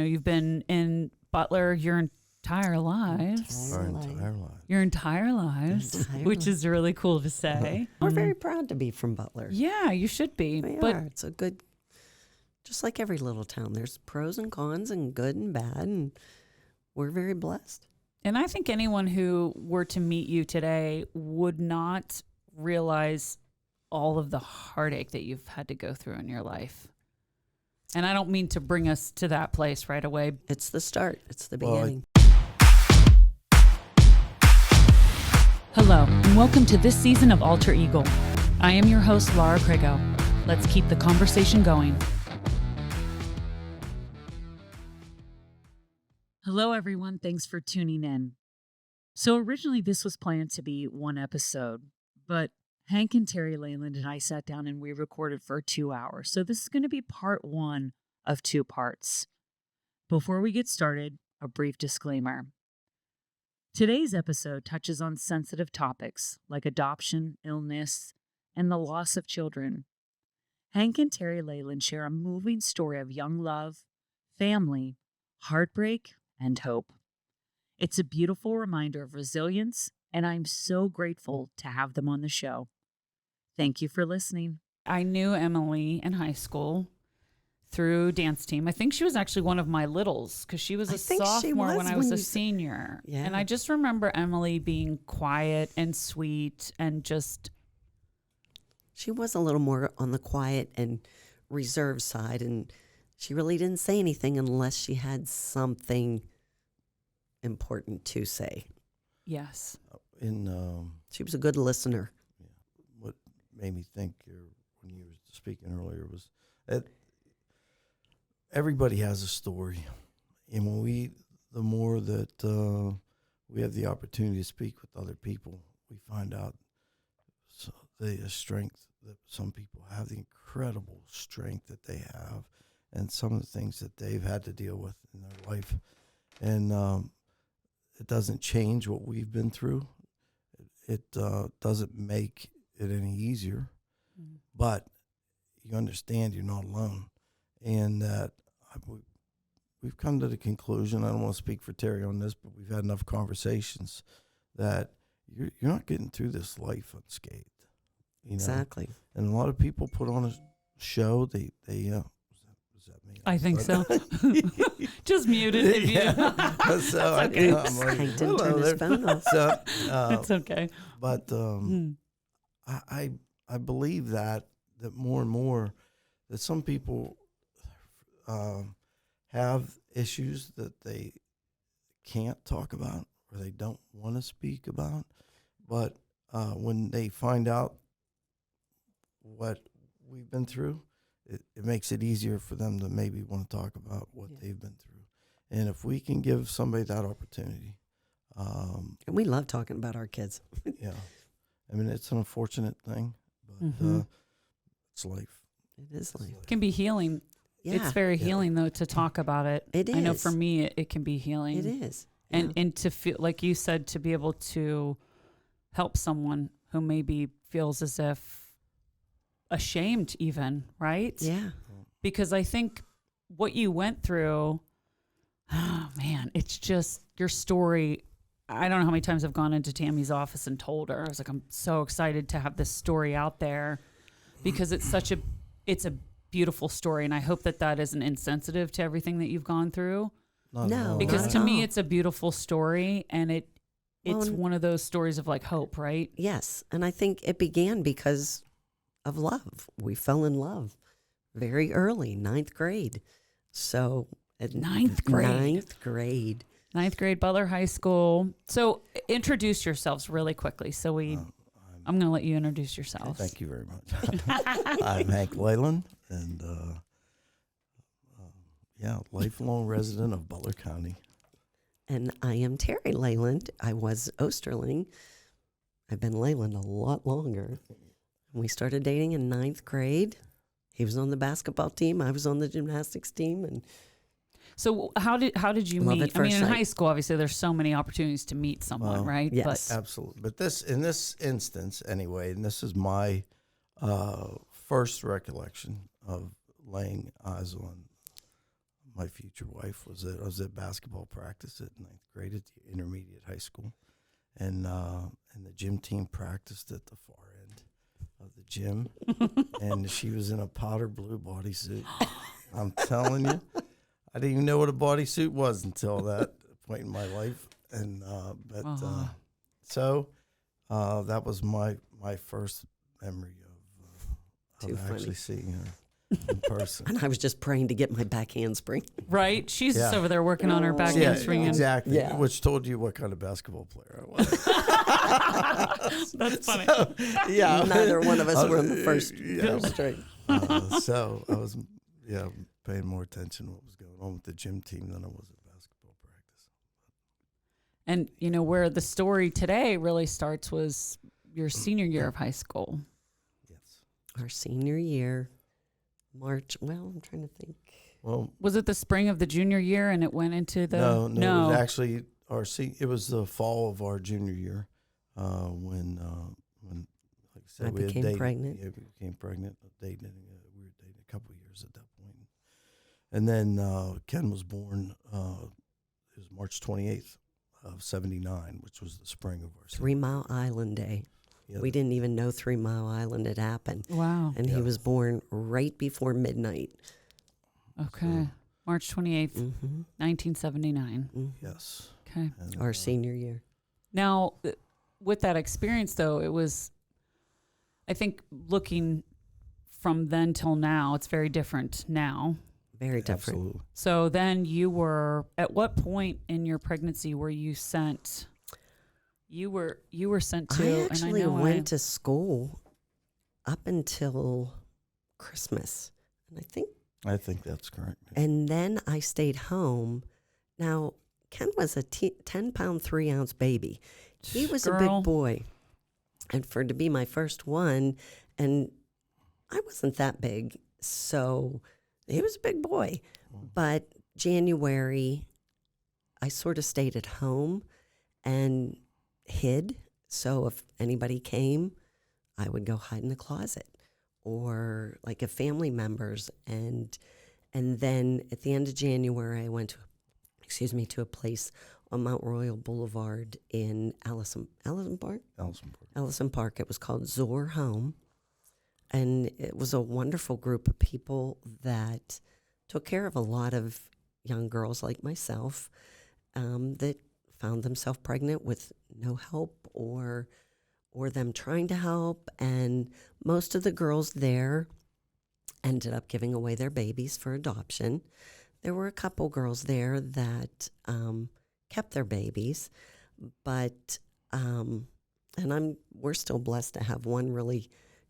you've been in Butler your entire lives. Our entire life. Your entire lives, which is really cool to say. We're very proud to be from Butler. Yeah, you should be. We but are. It's a good, just like every little town, there's pros and cons and good and bad, and we're very blessed. And I think anyone who were to meet you today would not realize all of the heartache that you've had to go through in your life. And I don't mean to bring us to that place right away. It's the start. It's the beginning. Hello, and welcome to this season of Alter Eagle. I am your host, Laura Krigo. Let's keep the conversation going. Hello, everyone. Thanks for tuning in. So originally this was planned to be one episode, but Hank and Terry Leyland and I sat down and we recorded for 2 hours. So this is going to be part 1 of 2 parts. Before we get started, a brief disclaimer. Today's episode touches on sensitive topics like adoption, illness, and the loss of children. Hank and Terry Leyland share a moving story of young love, family, heartbreak, and hope. It's a beautiful reminder of resilience, and I'm so grateful to have them on the show. Thank you for listening. I knew Emily in high school through dance team. I think she was actually one of my littles because she was a sophomore when I was a senior. Yeah. And I just remember Emily being quiet and sweet and just... She was a little more on the quiet and reserved side, and she really didn't say anything unless she had something important to say. Yes. She was a good listener. What made me think when you were speaking earlier was that everybody has a story, and the more that we have the opportunity to speak with other people, we find out the strength that some people have, the incredible strength that they have, and some of the things that they've had to deal with in their life, and it doesn't change what we've been through. It doesn't make it any easier, but you understand you're not alone, and that we've come to the conclusion. I don't want to speak for Terry on this, but we've had enough conversations that you're not getting through this life unscathed. Exactly. And a lot of people put on a show. They was that me? I think so. Just muted if you. So okay. I'm like, Hank didn't turn his phone off. It's okay. But I believe that more and more that some people have issues that they can't talk about or they don't want to speak about. But when they find out what we've been through, it makes it easier for them to maybe want to talk about what they've been through. And if we can give somebody that opportunity. And we love talking about our kids. Yeah. I mean, it's an unfortunate thing, but it's life. It is life. It can be healing. Yeah. It's very healing, though, to talk about it. It is. I know for me, it can be healing. It is. And to feel, like you said, to be able to help someone who maybe feels as if ashamed even, right? Yeah. Because I think what you went through, oh man, it's just your story. I don't know how many times I've gone into Tammy's office and told her. I was like, I'm so excited to have this story out there because it's a beautiful story. And I hope that isn't insensitive to everything that you've gone through. No. Because not to at me, all. it's a beautiful story, and it's Well, one of those stories of like hope, right? Yes. And I think it began because of love. We fell in love very early, 9th grade. So at Ninth grade. 9th grade. 9th grade, Butler High School. So introduce yourselves really quickly. So I'm going to let you introduce yourselves. Thank you very much. I'm Hank Leyland, and lifelong resident of Butler County. And I am Terry Leyland. I was Osterling. I've been Leyland a lot longer. We started dating in 9th grade. He was on the basketball team. I was on the gymnastics team. And so how did you Love meet? at I mean, first in sight. high school, obviously, there's so many opportunities to meet someone, right? yes. Absolutely. But in this instance, anyway, and this is my first recollection of laying eyes on my future wife was I was at basketball practice at 9th grade at the intermediate high school, and the gym team practiced at the far end of the gym, and she was in a powder blue bodysuit. I'm telling you, I didn't even know what a bodysuit was until that point in my life, and so that was my first memory of actually seeing her in person. And I was just praying to get my back handspring. Right? She's just over there working on her back handspring. Exactly. Yeah. Which told you what kind of basketball player I was. That's funny. So, yeah. Neither one of us were in the first string. So I was, paying more attention to what was going on with the gym team than I was at basketball practice. And, where the story today really starts was your senior year of high school. Yes. Our senior year, March. Well, I'm trying to think. Well, Was it the spring of the junior year and it went into the... no. It was actually it was the fall of our junior year when like I said, I we became had pregnant. Yeah, we became pregnant. We were dating a couple of years at that point. And then Ken was born. It was March 28th of '79, which was the spring of our 3 Mile Island Day. Yeah, We didn't even know 3 Mile Island had happened. Wow. And he was born right before midnight. Okay. March 28th, Mm-hmm. 1979. Yes. Okay. And, Our senior year. Now, with that experience, though, it was, I think, looking from then till now, it's very different now. Very different. Absolutely. So then you were, at what point in your pregnancy were you sent? You were sent to. I actually and I know went to school up until Christmas. And I think that's correct. and then I stayed home. Now, Ken was a 10-pound, 3-ounce baby. He was a Girl. big boy. And to be my first one, and I wasn't that big, so he was a big boy. But January, I sort of stayed at home and hid. So if anybody came, I would go hide in the closet, or like if family members. And then at the end of January, I went to a place on Mount Royal Boulevard in Allison Park. It was called Zor Home. And it was a wonderful group of people that took care of a lot of young girls like myself that found themselves pregnant with no help or them trying to help. And most of the girls there ended up giving away their babies for adoption. There were a couple girls there that kept their babies, but we're still blessed to have one really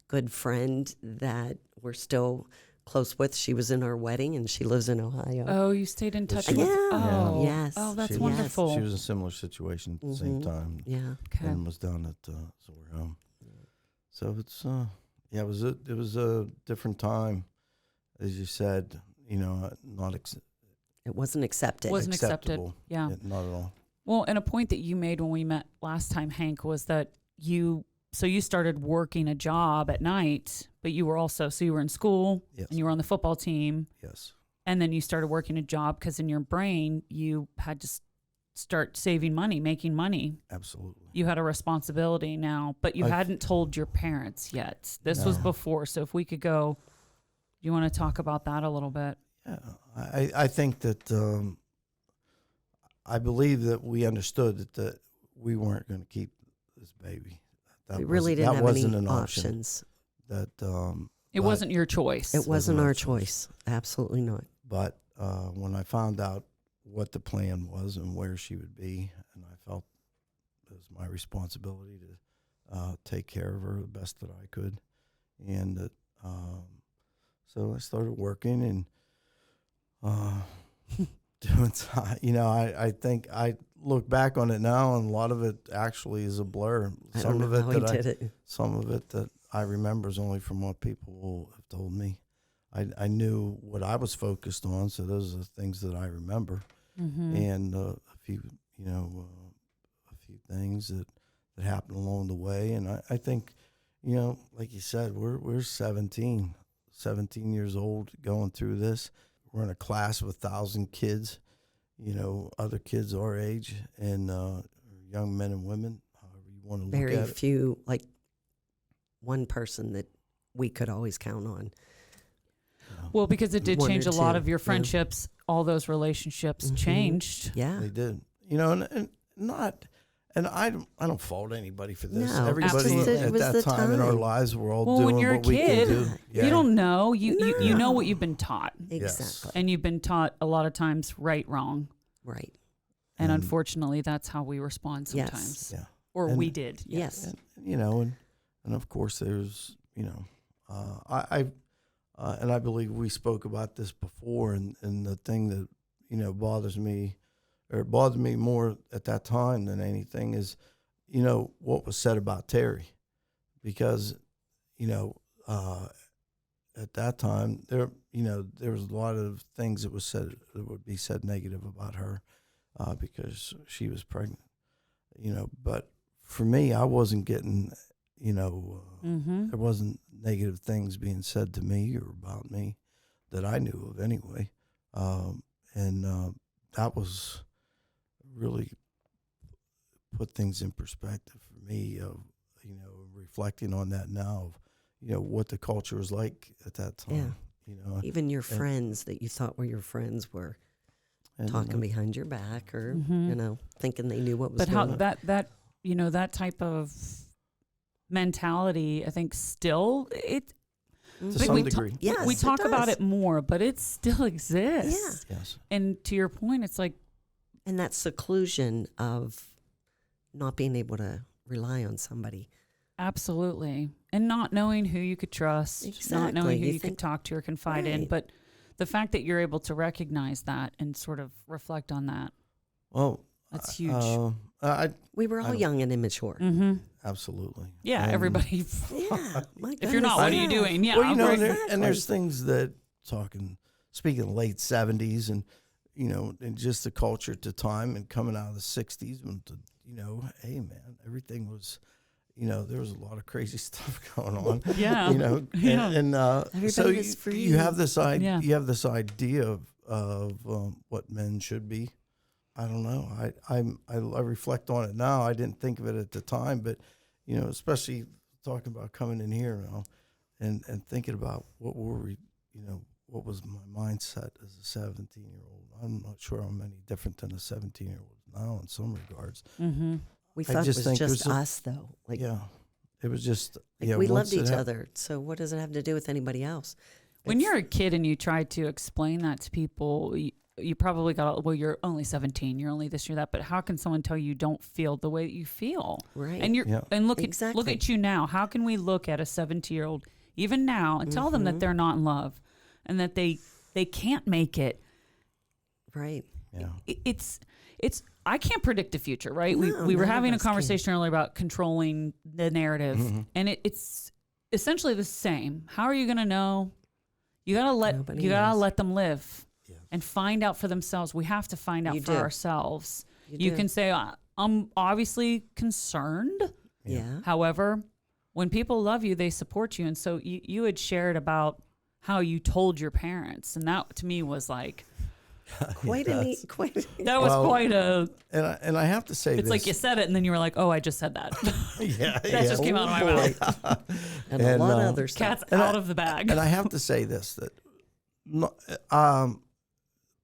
good friend that we're still close with. She was in our wedding, and she lives in Ohio. Oh, you stayed in touch Yeah. with. Yeah. Oh, Yes. Oh, that's She was- wonderful. She was in a similar situation at the same Mhm. time. Yeah. Okay. And was down at Zor Home. So it's it was a different time, as you said. Not It wasn't accepted. Wasn't accepted. acceptable. Yeah. Not at all. Well, and a point that you made when we met last time, Hank, was that you started working a job at night, but you were you were in school Yes. and you were on the football team, Yes. and then you started working a job because in your brain you had to start saving money, making money. Absolutely. You had a responsibility now, but you hadn't told your parents yet. This was No. before. So if we could go, you want to talk about that a little bit? Yeah, I think that I believe that we understood that we weren't going to keep this baby. We really didn't have wasn't any an option. options. That It but- wasn't your choice. It wasn't our our choice. choice. Absolutely not. But when I found out what the plan was and where she would be, and I felt it was my responsibility to take care of her the best that I could, and that so I started working and doing. I think I look back on it now, and a lot of it actually is a blur. I don't know how he did it. Some of it that I remember is only from what people have told me. I knew what I was focused on, so those are the things that I remember, and a few things that happened along the way. And I think, like you said, we're 17 years old going through this, we're in a class of 1,000 kids, you know, other kids our age, and young men and women, however you want to look Very at it. few, like one person that we could always count on. Well, because it did One change or a lot two, of your yeah. friendships. All those relationships changed. Yeah. They did, you know, and not. And I don't fault anybody for this. No, Everybody absolutely. It at was that the time in our time. lives, we're all Well, doing when you're a what we kid, can do. you don't know. You know No. what you've been taught. Exactly. And you've been taught a lot of times right, wrong. Right. And And- unfortunately, that's how we respond Yes. sometimes. Yeah. Or And- we did. Yes. And, you know, and of course there's, you know, and I believe we spoke about this before, and the thing that, you know, bothered me more at that time than anything is, you know, what was said about Terry, because, you know, at that time there was a lot of things that would be said negative about her, because she was pregnant, you know, but for me, I wasn't getting, you know, there wasn't negative things being said to me or about me that I knew of anyway. And that was really put things in perspective for me of, you know, reflecting on that now of, you know, what the culture was like at that time. Yeah. You know, Even your friends that you thought were your friends were and, talking behind your back, or Mhm. you know, thinking they knew what was But how going on. that you know, that type of mentality, I think still it to Mhm. but some we degree. Yes, we it talk about does. it more, but it still exists. Yeah. Yes. And to your point, it's like And that seclusion of not being able to rely on somebody. absolutely. And not knowing who you could trust, not knowing Exactly. who You you could think- talk to or confide in. Right. But the fact that you're able to recognize that and sort of reflect on that, Well, that's huge. We were I all don't- young and immature. Mm-hmm. Absolutely. Yeah, And- everybody. Yeah. My If you're not, goodness, what are you yeah. doing? Yeah. Well, you know, right. and there's things that speaking late 70s, and, you know, and just the culture at the time, and coming out of the 60s, and you know, hey man, everything was, you know, there was a lot of crazy stuff going on. Yeah. You know, Yeah. and Everybody so was free. you have this idea. Yeah. You have this idea of what men should be. I don't know. I reflect on it now. I didn't think of it at the time, but, you know, especially talking about coming in here now, and thinking about what were we, you know, what was my mindset as a 17-year-old. I'm not sure I'm any different than a 17-year-old now in some regards. Mm-hmm. We I thought it just was think just there's a- us, though. Like, Yeah, it was just we once loved it each hap- other. So what does it have to do with anybody else? When It's- you're a kid and you try to explain that to people, you probably got, well, you're only 17, you're only this, you're that, but how can someone tell you don't feel the way that you feel? right. And Yeah. look Exactly. at you now. How can we look at a 17-year-old even now and tell them that Mhm. they're not in love and that they can't make it? right. Yeah, It's I can't predict the future, right? No, We were none of having a us can. conversation earlier about controlling the narrative, and it's essentially the same. How are you going to know? You gotta Nobody knows. let them live Yes. and find out for themselves. We have to find out You for do. ourselves. You do. can say, I'm obviously concerned. Yeah. However, when people love you, they support you. And so you had shared about how you told your parents. And that to me was like, Quite a neat. Quite. that was Well, quite a, and I have to say it's this. like you said it and then you were like, oh, I just said that. Yeah, That just came out of my mouth. And a And, lot of uh, other stuff. Cat's out of the bag. And I have to say this, that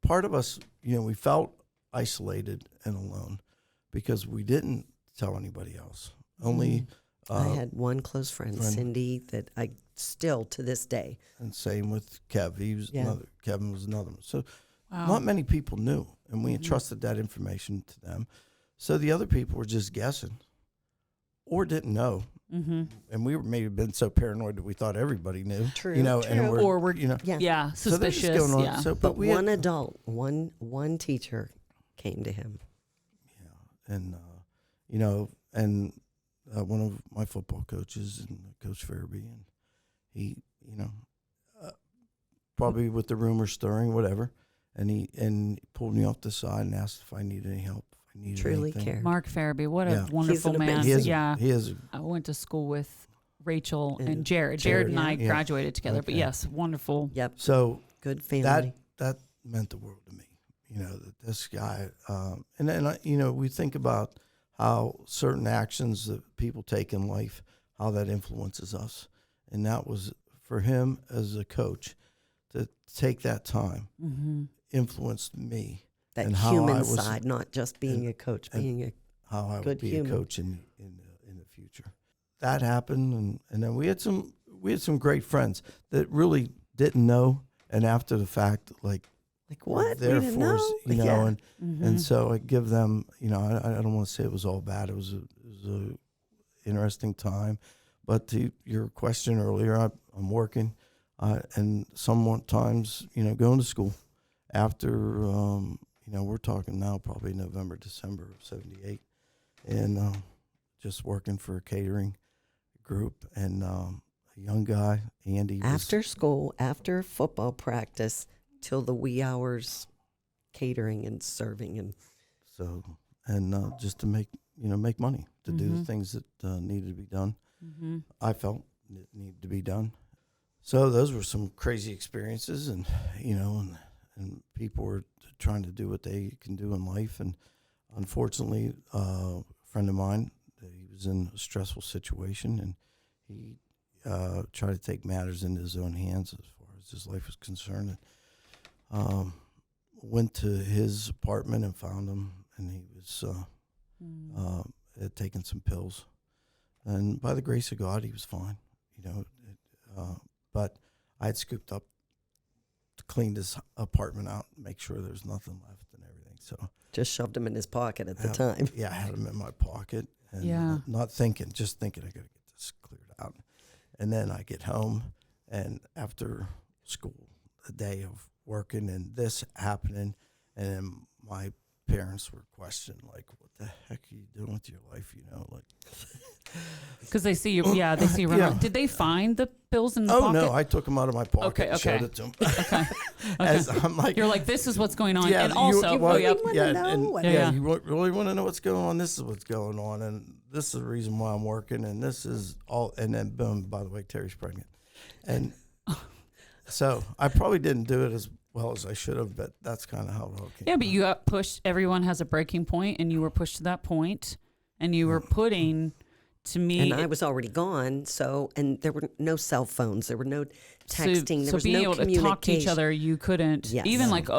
part of us, you know, we felt isolated and alone because we didn't tell anybody else. Only I had one close friend, Cindy, that I still to this day. and same with Kev. He was Yeah. Kevin was another one. So Wow. not many people knew, and we entrusted that information to them. So the other people were just guessing or didn't know. Mm-hmm. And we may have been so paranoid that we thought everybody knew. True, You know, true. and Or we're, you know, Yeah. yeah, so they're just suspicious. going on. Yeah. So, But we one had, adult, one teacher came to him. and you know, and one of my football coaches, and Coach Farabee, and he, you know, probably with the rumor stirring, whatever, and he pulled me off the side and asked if I needed any help, if I needed Truly anything. cared. Mark Farabee, what Yeah. a wonderful an man. He is, Yeah. he is. I went to school with Rachel and And Jared. Jared, Jared and I yeah. graduated together, but Okay. yes, wonderful. Yep. So Good family. that that meant the world to me. That this guy, and then we think about how certain actions that people take in life, how that influences us, and that was for him as a coach to take that time influenced me. That and how human I was, side, not just being a coach, being a how I good would be human. a coach in the future. That happened, and then we had some great friends that really didn't know, and after the fact, like what? there We didn't for us, know? Yeah. and so I give them, I don't want to say it was all bad. It was a interesting time, but to your question earlier, I'm working, and sometimes going to school after we're talking now probably November, December of '78, and just working for a catering group, and a young guy, Andy, After school, after football practice, till the wee hours, catering and serving, and so just to make money to do the things that needed to be done. I felt it needed to be done. So those were some crazy experiences, and and people were trying to do what they can do in life, and unfortunately, a friend of mine, he was in a stressful situation, and he tried to take matters into his own hands as far as his life was concerned. And, went to his apartment and found him, and he was had taken some pills, and by the grace of God, he was fine. But I had scooped up to clean this apartment out, make sure there's nothing left and everything. So just shoved him in his pocket at the time. Yeah, I had him in my pocket, and not thinking, just thinking I got to get this cleared out. And then I get home, and after school, a day of working and this happening, and then my parents were questioning, like, what the heck are you doing with your life? Because they see you, they see you run around. Did they find the pills in the pocket? Oh, no, I took them out of my pocket and showed it to them. Okay. As I'm like, you're like, this is what's going on. Yeah, and also, you really want to know what's going on? This is what's going on, and this is the reason why I'm working, and this is all, and then boom, by the way, Terry's pregnant. And so I probably didn't do it as well as I should have, but that's kind of how it all came. Yeah, but you got pushed. Everyone has a breaking point, and you were pushed to that point, and you were putting, to me. And I was already gone, and there were no cell phones, there were no texting, there was being no able to talk to each other, you couldn't. Yes. Even like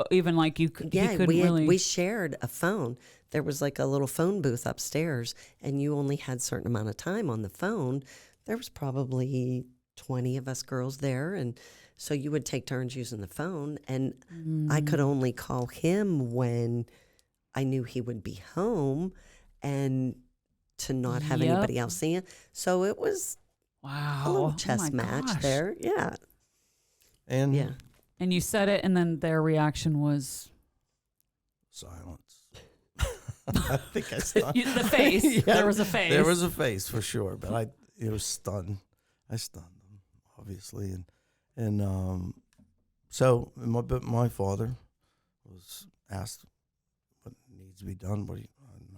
you couldn't really. We shared a phone. There was like a little phone booth upstairs, and you only had a certain amount of time on the phone. There was probably 20 of us girls there, and so you would take turns using the phone, and I could only call him when I knew he would be home, and to not have anybody else seeing. So it was a little chess match there. Yeah. And And you said it, and then their reaction was silence. I think I stunned. The face. Yeah, there was a face. There was a face for sure, but it was stunned. I stunned them, obviously, and so my father was asked what needs to be done.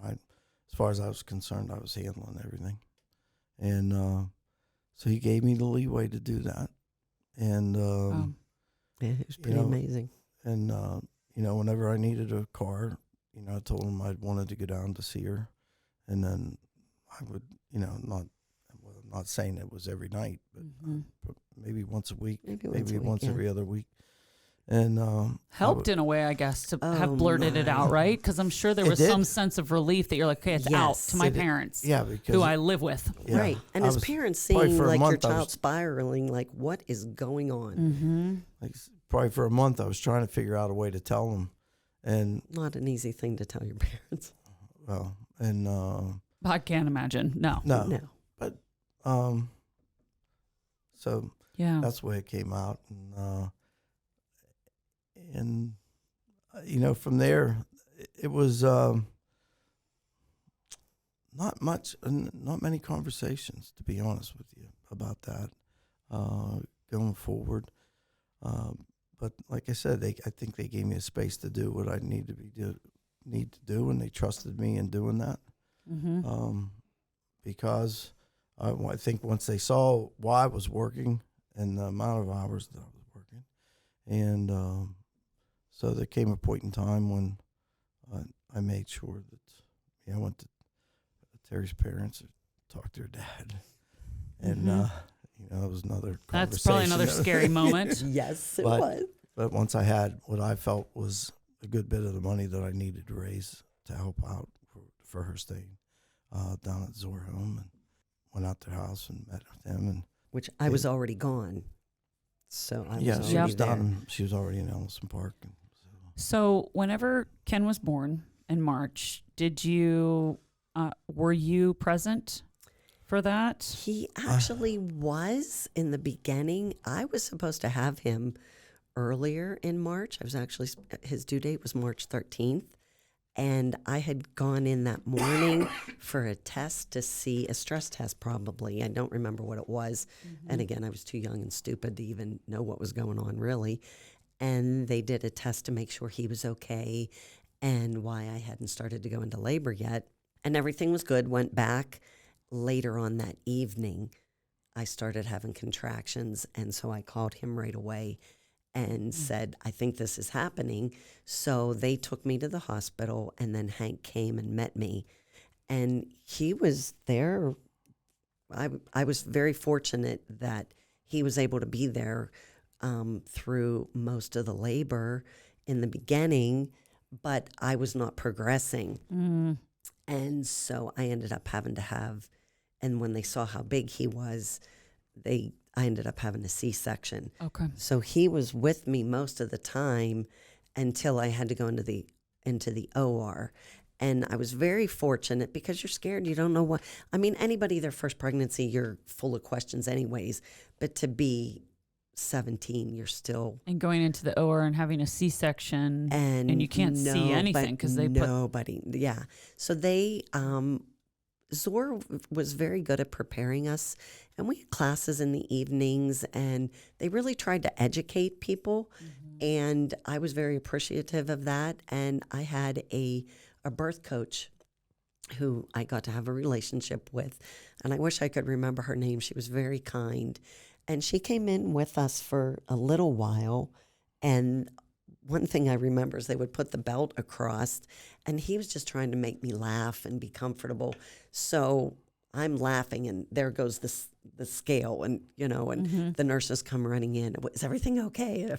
As far as I was concerned, I was handling everything, and so he gave me the leeway to do that, and yeah, it was pretty amazing. And whenever I needed a car, I told him I wanted to go down to see her, and then I would, not saying it was every night, but maybe once a week, maybe once every other week. And helped in a way, I guess, to have blurted it out, right? Because I'm sure there was some sense of relief that you're like, okay, it's out to my parents, because who I live with. Yeah, right. And as parents seeing like your child spiraling, like, what is going on? Like, probably for a month, I was trying to figure out a way to tell them, and not an easy thing to tell your parents. Well, and I can't imagine. No. But so that's the way it came out, and from there, it was not many conversations, to be honest with you, about that going forward. But like I said, I think they gave me a space to do what I need to do, and they trusted me in doing that. Because I think once they saw why I was working and the amount of hours that I was working, and So there came a point in time when I made sure that I went to Terry's parents and talked to her dad, and that was another conversation. That's probably another scary moment. Yes, it was. But once I had what I felt was a good bit of the money that I needed to raise to help out for her staying down at Zor home, and went out to their house and met with them. And Which I was already gone. So I was already she was there. down. She was already in Ellison Park. And So whenever Ken was born in March, were you present for that? He actually was in the beginning. I was supposed to have him earlier in March. His due date was March 13th. And I had gone in that morning for a test to see, a stress test probably. I don't remember what it was. And again, I was too young and stupid to even know what was going on really. And they did a test to make sure he was okay and why I hadn't started to go into labor yet. And everything was good, went back. Later on that evening, I started having contractions. And so I called him right away and said, I think this is happening. So they took me to the hospital, and then Hank came and met me. And he was there. I was very fortunate that he was able to be there through most of the labor in the beginning, but I was not progressing. And so I ended up having to have, and when they saw how big he was, I ended up having a C-section. Okay. So he was with me most of the time until I had to go into the OR. And I was very fortunate because you're scared. You don't know what. I mean, anybody, their first pregnancy, you're full of questions anyways. But to be 17, you're still. And going into the OR and having a C-section and you can't see nobody- anything because they put. Nobody, yeah. So they, Zor was very good at preparing us, and we had classes in the evenings, and they really tried to educate people, and I was very appreciative of that. And I had a birth coach who I got to have a relationship with, and I wish I could remember her name. She was very kind, and she came in with us for a little while, and one thing I remember is they would put the belt across, and he was just trying to make me laugh and be comfortable. So I'm laughing, and there goes the scale, and the nurses come running in. Is everything okay?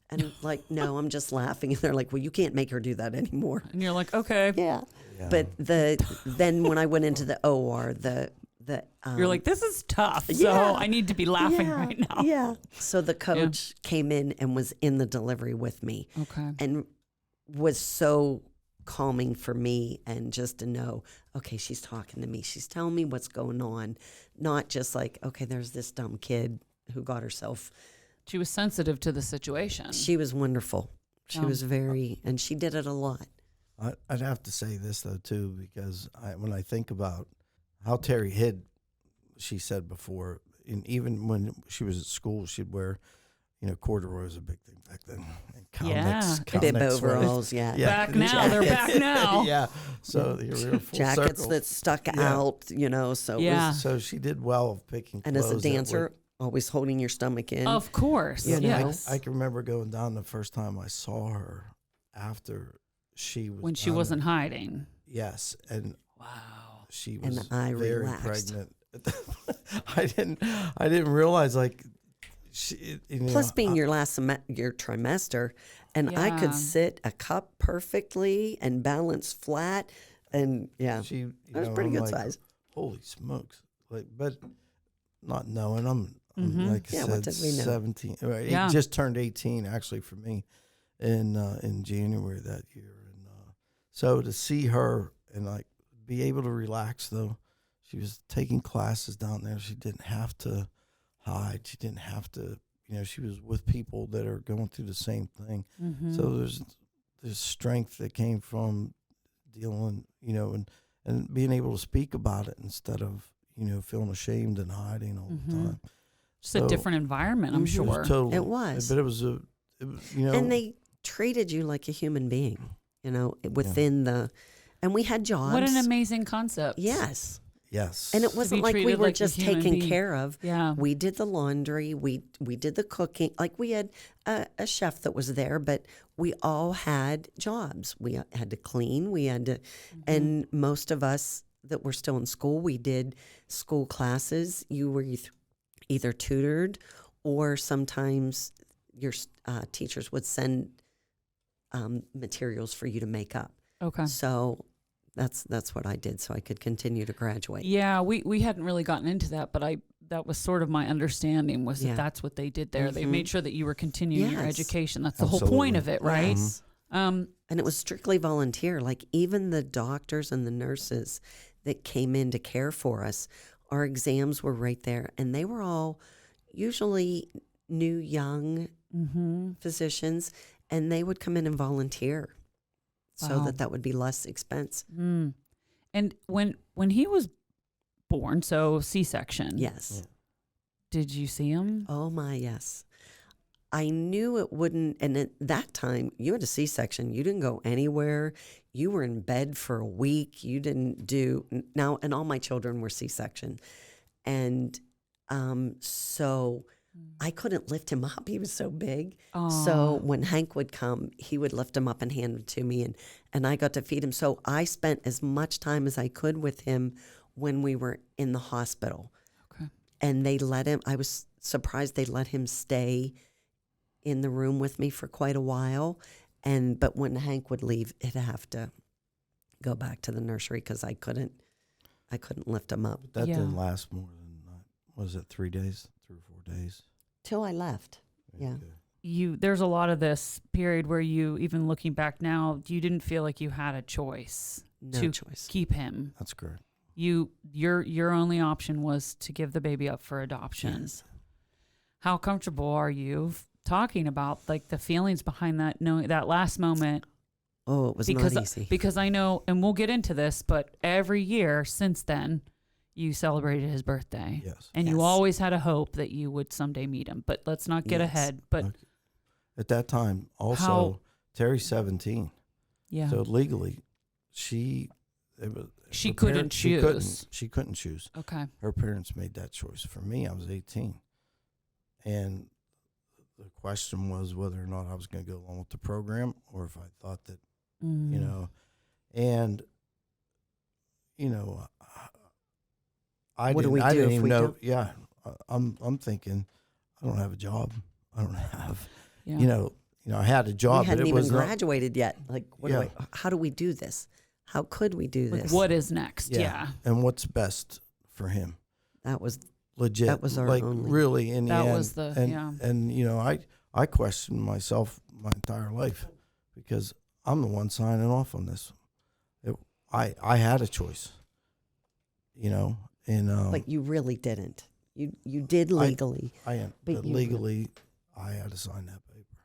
And like, no, I'm just laughing. And they're like, well, you can't make her do that anymore. And you're like, okay. Yeah. But then when I went into the OR, You're like, this is tough. So Yeah. I need to be laughing right now. Yeah. So the coach came in and was in the delivery with me. Okay. And was so calming for me, and just to know, okay, she's talking to me. She's telling me what's going on. Not just like, okay, there's this dumb kid who got herself. She was sensitive to the situation. She was wonderful. She was very, and she did it a lot. I'd have to say this though too, because when I think about how Terry hid, she said before, and even when she was at school, she'd wear, corduroy was a big thing back then. And cownicks, Bib right? overalls, yeah. Back now. They're back now. Yeah. So you're full Jackets circle. that stuck out, so it Yeah. was, So she did well of picking and clothes. as a dancer, always holding your stomach in. Of course. You know. Yes. I can remember going down the first time I saw her after she was When she down wasn't there. hiding. Yes, and Wow. she was And I very relaxed. pregnant. I didn't realize like she. Plus, being your your trimester, and I could Yeah. sit a cup perfectly and balance flat, and she. that was pretty I'm good like, size. Holy smokes! Like, but not knowing I'm like I Yeah, said, what did we know? 17. Right, Yeah. He just turned 18 actually for me in January that year, and so to see her and like be able to relax though. She was taking classes down there. She didn't have to hide. She didn't have to, she was with people that are going through the same thing. So there's strength that came from dealing, and being able to speak about it instead of, feeling ashamed and hiding all the time. Just a different environment, I'm It sure. was totally, It was. but it was And they treated you like a human being, within the, and we had jobs. What an amazing concept. Yes. Yes. And it wasn't like we treated were like a just human taken being. care of. Yeah. We did the laundry. We did the cooking. Like we had a chef that was there, but we all had jobs. We had to clean. We had to, and most of us that were still in school, we did school classes. You were either tutored, or sometimes your teachers would send materials for you to make up. Okay. So that's what I did, so I could continue to graduate. Yeah, we hadn't really gotten into that, but that was sort of my understanding was that Yeah. that's what they did there. They made sure that you were continuing your Yes. education. That's the whole point of it, right? Yes. And it was strictly volunteer. Like even the doctors and the nurses that came in to care for us, our exams were right there, and they were all usually new young physicians, and they would come in and volunteer so Wow. that would be less expense. Mm. And when he was born, so C-section. Yes. Did you see him? Oh my, yes. I knew it wouldn't, and at that time, you had a C-section. You didn't go anywhere. You were in bed for a week. You didn't do, now, and all my children were C-section. And so I couldn't lift him up. He was so big. So when Hank would come, he would lift him up and hand him to me, and I got to feed him. So I spent as much time as I could with him when we were in the hospital. Okay. And they let him, I was surprised they let him stay in the room with me for quite a while. But when Hank would leave, it'd have to go back to the nursery because I couldn't lift him up. That Yeah. didn't last more than, what is it, 3 days? 3 or 4 days? Till I left. Yeah. Okay. There's a lot of this period where you, even looking back now, you didn't feel like you had a choice No to choice. keep him. That's correct. Your only option was to give the baby up for adoption. Yes. How comfortable are you talking about like the feelings behind that, knowing that last moment? Oh, it was because not easy. because I know, and we'll get into this, but every year since then, you celebrated his birthday. Yes. And you Yes. always had a hope that you would someday meet him. But let's not get Yes. ahead. But Okay. At that time, also, How- Terry's 17. yeah, So legally, she her couldn't parents- choose. She couldn't choose. Okay. Her parents made that choice. For me, I was 18. And the question was whether or not I was going to go along with the program or if I thought that, Mm. you know, and, you know, I What do didn't, we I do didn't if even we know. don't? Yeah. I'm thinking, I don't have a job. I don't have, Yeah. you know, I had a We job, but hadn't it even was not, graduated yet. Like, Yeah. how do we do this? How could we do Like, this? what is next? Yeah. And what's best for him. That was Legit. That was our like only- really in the That end. was the- and, yeah. And you know, I questioned myself my entire life because I'm the one signing off on this. I had a choice, you know, and like you really didn't. You did legally. but but you- legally I had to sign that paper,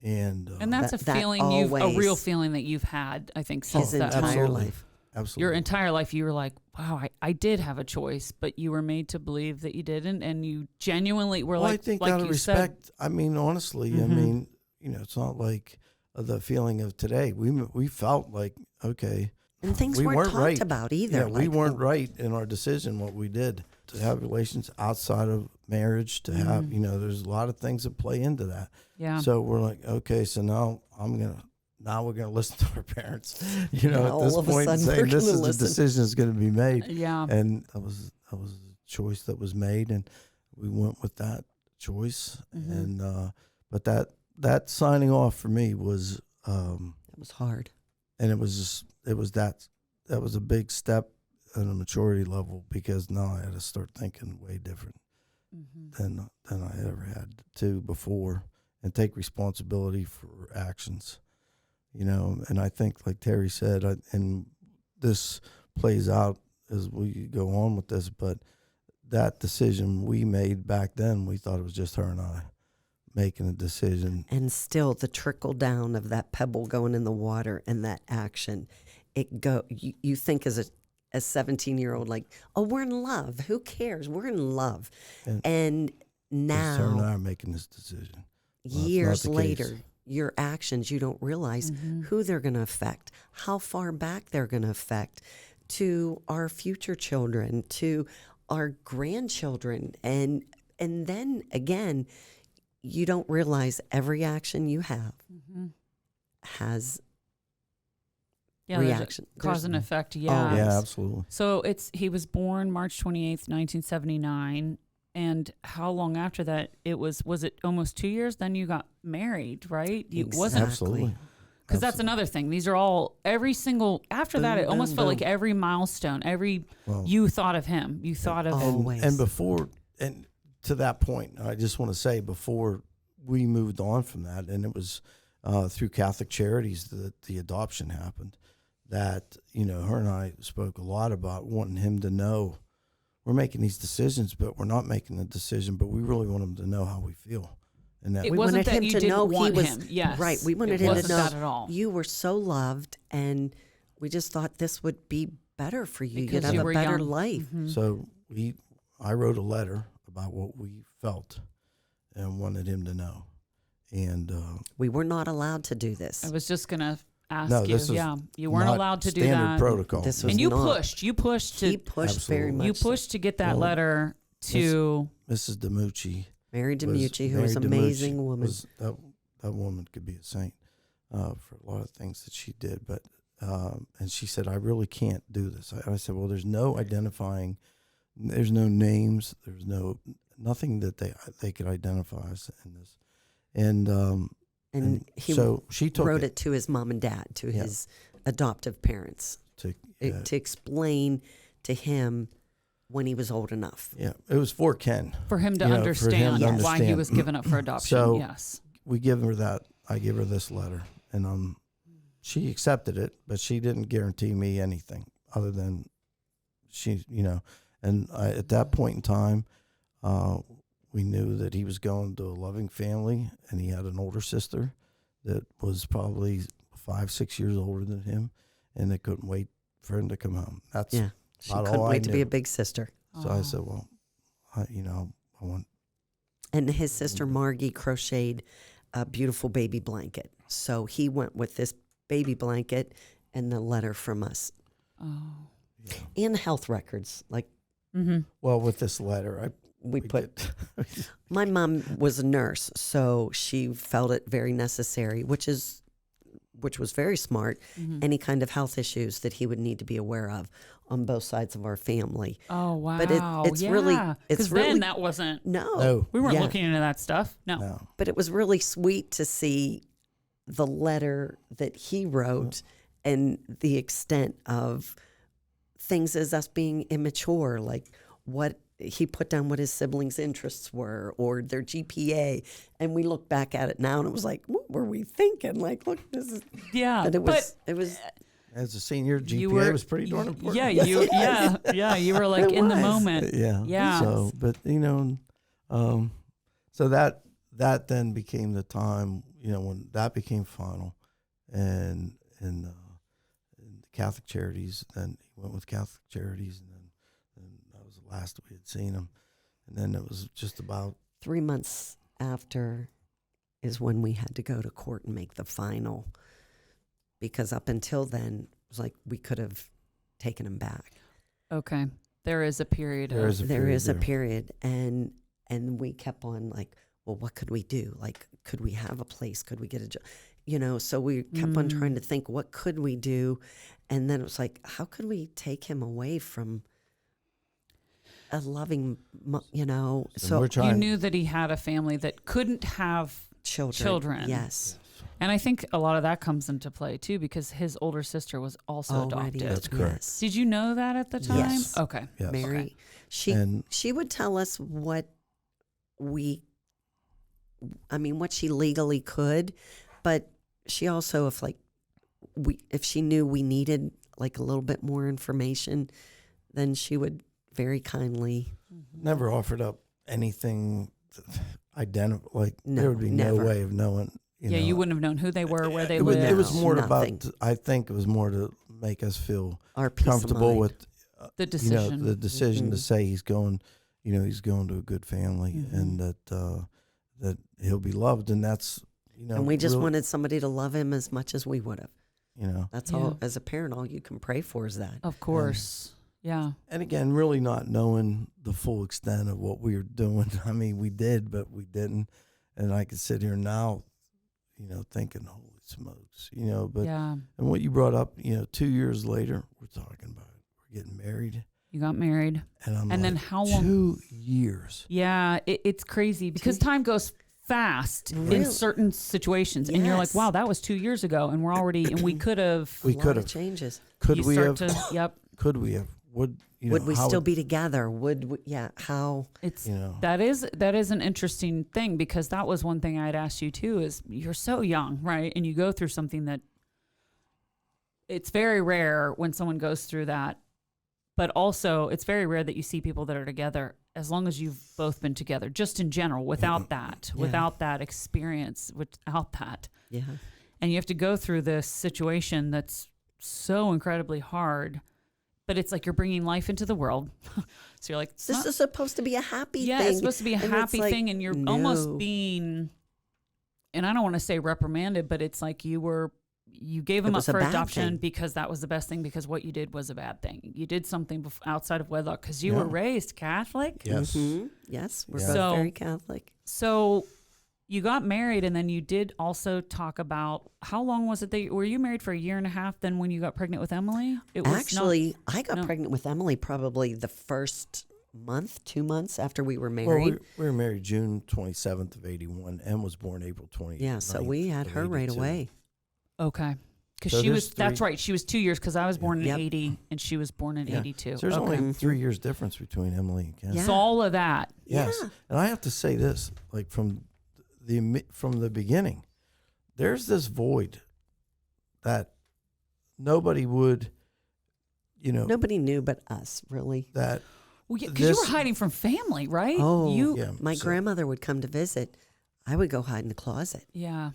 and And that's That- a that feeling a real always- feeling that you've had, I think, since His that entire moment. absolutely. life. absolutely Your entire life, you were like, wow, I did have a choice, but you were made to believe that you didn't, and you genuinely were Well, like, I think like out of you said, respect. I mean, honestly, I Mhm. mean, you know, it's not like the feeling of today. We felt like, okay, And things we weren't talked right. about either. Yeah, we like, weren't oh, right in our decision what we did to have relations outside of marriage. To have, Mhm. you know, there's a lot of things that play into that. yeah, So we're like, okay, so now we're gonna listen to our parents. You know, Now at this all of a point, sudden saying we're this gonna is the listen. decision that's going to be made, yeah, and that was a choice that was made, and we went with that choice. Mhm. And but that signing off for me was. it was hard. And it was that was a big step at a maturity level because now I had to start thinking way different Mhm. than I ever had to before and take responsibility for actions, you know. And I think, like Terry said, and this plays out as we go on with this, but that decision we made back then, we thought it was just her and I making a decision. And still the trickle down of that pebble going in the water and that action, you think as a 17-year-old, like, oh, we're in love. Who cares? We're in love. And Just her and now, I are making this decision. Well, that's not years the case. later, your actions, you don't realize Mhm. who they're going to affect, how far back they're going to affect, to our future children, to our grandchildren. And then again, you don't realize every action you have has Yeah, there's a reaction. cause and effect. Oh, Yeah. Yeah, absolutely. So he was born March 28th, 1979. And how long after that was it almost 2 years? Then you got married, right? You wasn't, Absolutely. because that's another thing. These are all, every single, after that, it Boom, almost boom, felt like boom. every milestone, Well, you thought of him. You thought of Always. and before, and to that point, I just want to say before we moved on from that, and it was through Catholic Charities that the adoption happened, that, her and I spoke a lot about wanting him to know we're making these decisions, but we're not making the decision, but we really want him to know how we feel. And that It we wasn't wanted that him you to didn't know want he was him. Yes. right. We wanted It him to wasn't know that at all. you were so loved, and we just thought this would be better for you. Because You'd have you a were better young. life. Mhm. So I wrote a letter about what we felt and wanted him to know. And We were not allowed to do this. I was just going to ask No, you. this is Yeah. You weren't not allowed to do standard that. protocol. This was And you not. pushed. You pushed He to. pushed very Absolutely. much. You pushed to get that Well, letter to. Mrs. DiMucci. Mary DiMucci, who was an Mary amazing DiMucci woman. that woman could be a saint for a lot of things that she did. But and she said, I really can't do this. I said, well, there's no identifying. There's no names. There's nothing that they could identify us in this. And he so she took wrote it to his mom and dad, to his adoptive parents, to to explain to him when he was old enough. yeah, it was for Ken. For him to for him understand to why he understand. was given up for adoption. So- Yes. We give her that. I give her this letter, and she accepted it, but she didn't guarantee me anything other than she, And at that point in time, we knew that he was going to a loving family, and he had an older sister that was probably 5-6 years older than him, and they couldn't wait for him to come home. That's Yeah, she about couldn't all I wait to be knew. a big sister. So I said, well, I want. And his sister Margie crocheted a beautiful baby blanket. So he went with this baby blanket and the letter from us. Oh. And health records. Like Mm-hmm. Well, with this letter, we put, my mom was a nurse, so she felt it very necessary, which was very smart. Mm-hmm. Any kind of health issues that he would need to be aware of on both sides of our family. Oh, wow. But it's really- it's then really- that wasn't. No. We weren't Yeah. looking into that stuff. No. No. But it was really sweet to see the letter that he wrote and the extent of things as us being immature, like what he put down, what his siblings' interests were or their GPA. And we look back at it now and it was like, what were we thinking? Like, look, this is, Yeah. but it was, As a senior, GPA you were, was pretty darn important. Yeah, you were like It in the was. moment. Yeah. Yeah. So, but so that then became the time, when that became final, and in the Catholic Charities. Then he went with Catholic Charities, and that was the last we had seen him. And then it was just about 3 months after is when we had to go to court and make the final, because up until then it was like we could have taken him back. Okay. There is a period. There is a There period is a there. period, and we kept on like, well, what could we do? Like, could we have a place? Could we get a job? So we kept on trying to think, what could we do? And then it was like, how could we take him away from a loving, So we're You trying. knew that he had a family that couldn't have children. Yes. And I think a lot of that comes into play too, because his older sister was also Already. adopted. That's correct. Yes. Did you know that at the time? Yes. Okay. Yes. Mary, Okay. she would tell us what she legally could, but she also, if she knew we needed like a little bit more information, then she would very kindly. Never offered up anything identical. Like No, there would be never. no way of knowing. You wouldn't have known who they were, where they it was, lived. it was more Nothing. about. I think it was more to make us feel Our peace of comfortable mind. with the decision. the decision to Mhm. say he's going. He's going to a good family, Mhm. and that he'll be loved, and that's And we just really- wanted somebody to love him as much as we would have. you know. That's Yeah. all, as a parent, all you can pray for is that. Of course. Yeah. And again, really not knowing the full extent of what we were doing. I mean, we did, but we didn't. And I can sit here now, you know, thinking, holy smokes, you know. But Yeah. and what you brought up, you know, 2 years later, we're talking about it. We're getting married, You got married. and I'm And like, then how long? 2 years. Yeah. It's crazy because time goes fast in Really? certain situations. And you're like, Yes. wow, that was 2 years ago. And we're already, and we could have. We A lot could of have. changes. Could you we start have? to, yep. Could we have? Would you know? Would we how still would- be together? Would we, how? It's, You know. that is an interesting thing because that was one thing I'd asked you too is you're so young, right? And you go through something that it's very rare when someone goes through that. But also it's very rare that you see people that are together as long as you've both been together, just in general, without that, Yeah. without that experience, without that. Yeah. And you have to go through this situation that's so incredibly hard. But it's like you're bringing life into the world. So you're like, it's This not- is supposed to be a happy yeah, thing. it's supposed to be a And it's happy like, thing, and you're almost no. being, and I don't want to say reprimanded, but it's like you gave him up was a for bad adoption thing. because that was the best thing because what you did was a bad thing. You did something outside of wedlock because you Yeah. were raised Catholic. Yes. Yes, we're Yeah. both So- very Catholic. So you got married, and then you did also talk about how long was it that were you married for a year and a half? Then when you got pregnant with Emily, it was Actually, I got no. pregnant with Emily probably the first month, 2 months after we were Well, married. we were married June 27th of 81. Em was born April 29th. Yeah, so we had of her right 82. away. okay. Because So she was, there's that's three- right. She was 2 years because I was born in Yep. 80 and she was born in Yeah. 82. So there's okay. only 3 years difference between Emily and Ken. Yeah. So all of that. Yes. Yeah. And I have to say this, like from the beginning, there's this void that nobody would, you know, Nobody knew but us, really. that Well, because you were This- hiding from family, right? Oh, you, yeah. My so- grandmother would come to visit. I would go hide in the closet. yeah.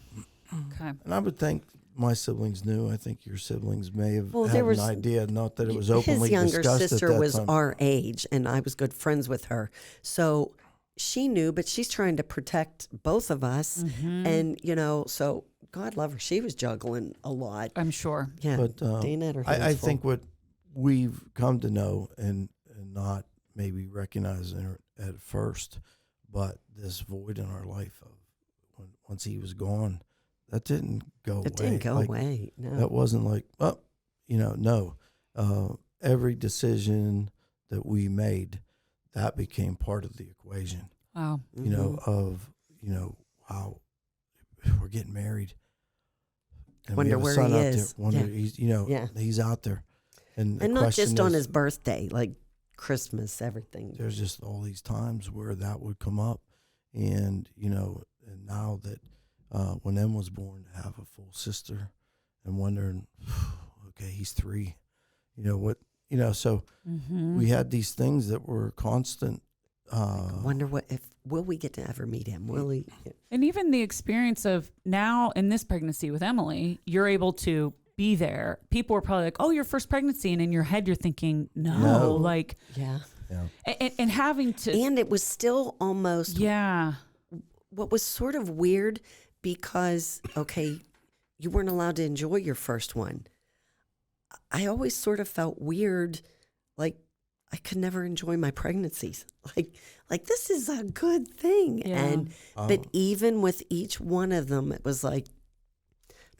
Okay. And I would think my siblings knew. I think your siblings may have Well, had there an was- idea, not that it was openly His younger discussed sister at that was time. our age, and I was good friends with her. So she knew, but she's trying to protect both of us. Mm-hmm. And, you know, so God love her. She was juggling a lot. I'm sure. Yeah. But Dana had her hands I full. think what we've come to know and not maybe recognize at first, but this void in our life of once he was gone, that didn't go away. It didn't go Like, away. No. That wasn't like, oh, you know, no. Every decision that we made, that became part of the equation. Wow. You know, Mhm. of wow, we're getting married. And we Wonder have a where son he out is. there. Wonder Yeah. he's Yeah. he's out there. And the And not just question on is, his birthday, like Christmas, everything. there's just all these times where that would come up, and and now that when Em was born, to have a full sister, and wondering, okay, he's 3, so Mm-hmm. we had these things that were constant. Wonder will we get to ever meet him? Will he? And even the experience of now in this pregnancy with Emily, you're able to be there. People were probably like, oh, your first pregnancy. And in your head, you're thinking, no. Like, Yeah. and having to, And it was still almost yeah. what was sort of weird because, okay, you weren't allowed to enjoy your first one. I always sort of felt weird, like I could never enjoy my pregnancies. Like this is a good thing. Yeah. And but even with each one of them, it was like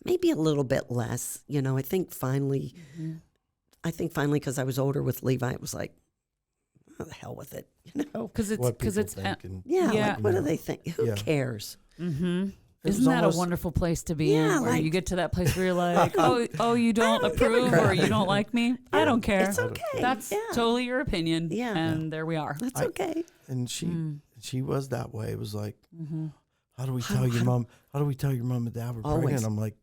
maybe a little bit less. I think finally, because I was older with Levi, it was like, oh, the hell with it, Because what people it's, think, and Yeah, Yeah. like what do they think? Who Yeah. cares? mm-hmm. It was Isn't that almost- a wonderful place to be Yeah, in? Where like- you get to that place where you're like, oh, you don't don't give a approve or crap. you don't like me? I don't care. It's okay. That's yeah. totally your opinion. Yeah. And there we are. That's I- okay. And she was that way. It was like, Mm-hmm. how do we tell your mom? How do we tell your mom and dad we're Always. pregnant? I'm like,